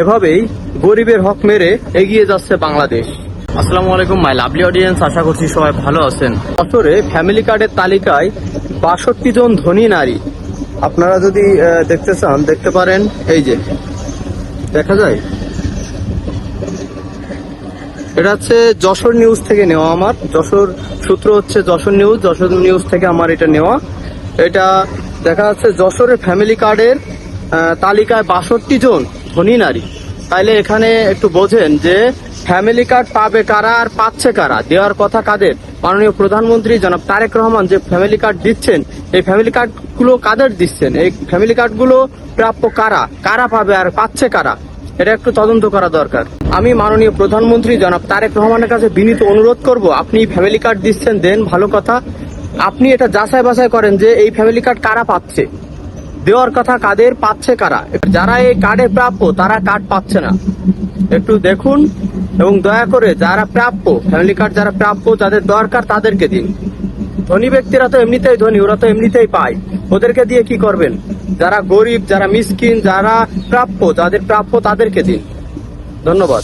এভাবেই গরিবের হক মেরে এগিয়ে যাচ্ছে বাংলাদেশ। আসসালামু আলাইকুম মাই লাভলি অডিয়েন্স, আশা করছি সবাই ভালো আছেন। বছরে ফ্যামিলি কার্ডের তালিকায় ৬২ জন ধনী নারী। আপনারা যদি দেখতে চান দেখতে পারেন, এই যে দেখা যায়, এটা হচ্ছে যশোর নিউজ থেকে নেওয়া। আমার যশোর সূত্র হচ্ছে যশোর নিউজ থেকে আমার এটা নেওয়া। এটা দেখা যাচ্ছে যশোরের ফ্যামিলি কার্ডের তালিকায় ৬২ জন ধনী নারী। তাইলে এখানে একটু বোঝেন যে ফ্যামিলি কার্ড পাবে কারা আর পাচ্ছে কারা, দেওয়ার কথা কাদের। মাননীয় প্রধানমন্ত্রী জনাব তারেক রহমান যে ফ্যামিলি কার্ড দিচ্ছেন, এই ফ্যামিলি কার্ড গুলো কাদের দিচ্ছেন, এই ফ্যামিলি কার্ড গুলো প্রাপ্য কারা, কারা পাবে আর পাচ্ছে কারা, এটা একটু তদন্ত করা দরকার। আমি মাননীয় প্রধানমন্ত্রী জনাব তারেক রহমানের কাছে বিনীত অনুরোধ করব, আপনি ফ্যামিলি কার্ড দিচ্ছেন দেন, ভালো কথা। আপনি এটা যাচাই বাছাই করেন যে এই ফ্যামিলি কার্ড কারা পাচ্ছে, দেওয়ার কথা কাদের, পাচ্ছে কারা। যারা এই কার্ডে প্রাপ্য তারা কার্ড পাচ্ছে না, একটু দেখুন এবং দয়া করে যারা প্রাপ্য, ফ্যামিলি কার্ড যারা প্রাপ্য, যাদের দরকার তাদেরকে দিন। ধনী ব্যক্তিরা তো এমনিতেই ধনী, ওরা তো এমনিতেই পায়, ওদেরকে দিয়ে কি করবেন? যারা গরিব, যারা মিসকিন, যারা প্রাপ্য, যাদের প্রাপ্য তাদেরকে দিন। ধন্যবাদ।